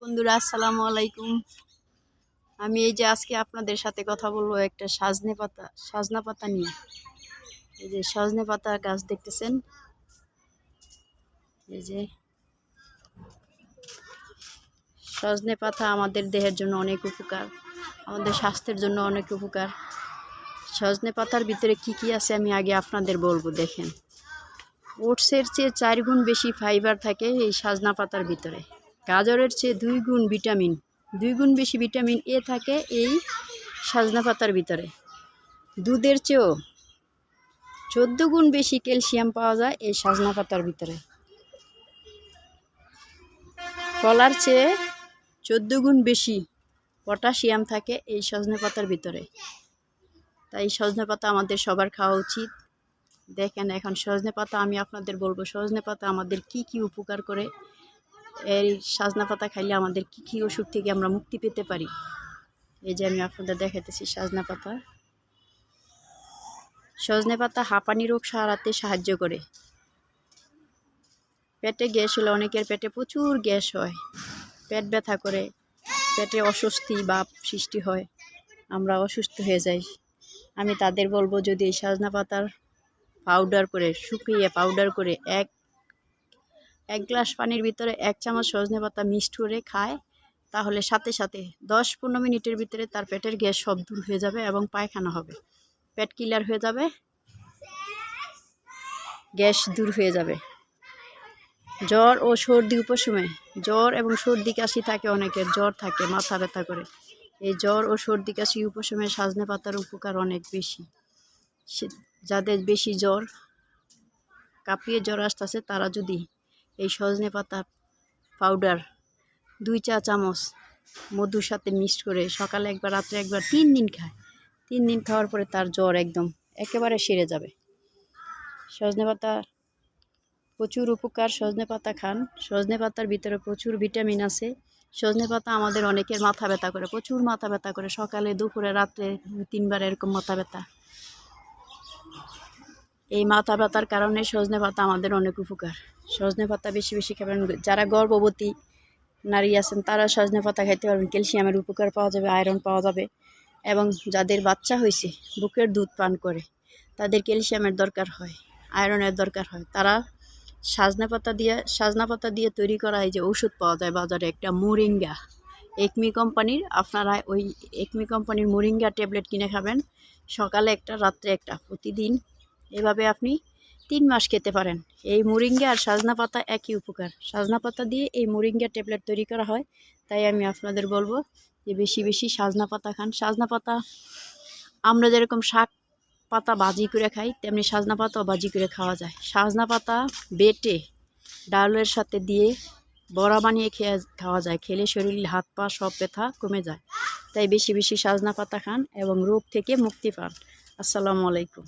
বন্ধুরা আসসালামু আলাইকুম। আমি এই যে আজকে আপনাদের সাথে কথা বলবো একটা সজনা পাতা নিয়ে। এই যে সজনে পাতা গাছ দেখতেছেন, এই যে সজনে পাতা আমাদের দেহের জন্য অনেক উপকার, আমাদের স্বাস্থ্যের জন্য অনেক উপকার। সজনে পাতার ভিতরে কি কি আছে আমি আগে আপনাদের বলবো। দেখেন, ওটসের চেয়ে 4 গুণ বেশি ফাইবার থাকে এই সজনা পাতার ভিতরে। গাজরের চেয়ে 2 গুণ বেশি ভিটামিন এ থাকে এই সজনা পাতার ভিতরে। দুধের চেয়েও 14 গুণ বেশি ক্যালসিয়াম পাওয়া যায় এই সজনা পাতার ভিতরে। কলার চেয়ে 14 গুণ বেশি পটাশিয়াম থাকে এই সজনে পাতার ভিতরে। তাই সজনে পাতা আমাদের সবার খাওয়া উচিত। দেখেন, এখন সজনে পাতা আমি আপনাদের বলবো সজনে পাতা আমাদের কি কি উপকার করে। এই সজনা পাতা খাইলে আমাদের কি কি অসুখ থেকে আমরা মুক্তি পেতে পারি। এই যে আমি আপনাদের দেখাইতেছি সজনা পাতা। সজনে পাতা হাঁপানি রোগ সারাতে সাহায্য করে। পেটে গ্যাস হলে অনেকের পেটে প্রচুর গ্যাস হয়, পেট ব্যথা করে, পেটে অস্বস্তি ভাব সৃষ্টি হয়, আমরা অসুস্থ হয়ে যাই। আমি তাদের বলবো, যদি এই সজনা পাতার পাউডার করে শুকিয়ে পাউডার করে এক গ্লাস পানির ভিতরে 1 চামচ সজনে পাতা মিক্সড করে খায়, তাহলে সাথে সাথে 10-15 মিনিটের ভিতরে তার পেটের গ্যাস সব দূর হয়ে যাবে এবং পায়খানা হবে, পেট ক্লিয়ার হয়ে যাবে, গ্যাস দূর হয়ে যাবে। জ্বর ও সর্দি উপশমে, জ্বর এবং সর্দি কাশি থাকে, অনেকের জ্বর থাকে, মাথা ব্যথা করে। এই জ্বর ও সর্দি কাশি উপশমে সজনে পাতার উপকার অনেক বেশি। যাদের বেশি জ্বর, কাঁপিয়ে জ্বর আসতেছে, তারা যদি এই সজনে পাতা পাউডার 2 চা চামচ মধুর সাথে মিক্সড করে সকালে একবার রাত্রে একবার 3 দিন খায়, 3 দিন খাওয়ার পরে তার জ্বর একদম একেবারে সেরে যাবে। সজনে পাতা প্রচুর উপকার, সজনে পাতা খান। সজনে পাতার ভিতরে প্রচুর ভিটামিন আছে। সজনে পাতা আমাদের অনেকের মাথা ব্যথা করে, প্রচুর মাথা ব্যথা করে, সকালে দুপুরে রাত্রে 3 বার এরকম মাথা ব্যথা। এই মাথা ব্যথার কারণে সজনে পাতা আমাদের অনেক উপকার। সজনে পাতা বেশি বেশি খাবেন। যারা গর্ভবতী নারী আছেন তারা সজনে পাতা খাইতে পারবেন, ক্যালসিয়ামের উপকার পাওয়া যাবে, আয়রন পাওয়া যাবে। এবং যাদের বাচ্চা হয়েছে, বুকের দুধ পান করে, তাদের ক্যালসিয়ামের দরকার হয়, আয়রনের দরকার হয়, তারা সজনা পাতা দিয়ে তৈরি করা এই যে ওষুধ পাওয়া যায় বাজারে, একটা মোরিঙ্গা, একমি কোম্পানির। আপনারা ওই একমি কোম্পানির মোরিঙ্গা ট্যাবলেট কিনে খাবেন, সকালে একটা রাত্রে একটা, প্রতিদিন। এভাবে আপনি 3 মাস খেতে পারেন। এই মোরিঙ্গা আর সজনা পাতা একই উপকার। সজনা পাতা দিয়ে এই মোরিঙ্গা ট্যাবলেট তৈরি করা হয়। তাই আমি আপনাদের বলবো যে বেশি বেশি সজনা পাতা খান। সজনা পাতা আমরা যেরকম শাক পাতা ভাজি করে খাই, তেমনি সজনা পাতাও ভাজি করে খাওয়া যায়। সজনা পাতা বেটে ডালের সাথে দিয়ে বড়া বানিয়ে খাওয়া যায়, খেলে শরীর হাত পা সব ব্যথা কমে যায়। তাই বেশি বেশি সজনা পাতা খান এবং রোগ থেকে মুক্তি পান। আসসালামু আলাইকুম।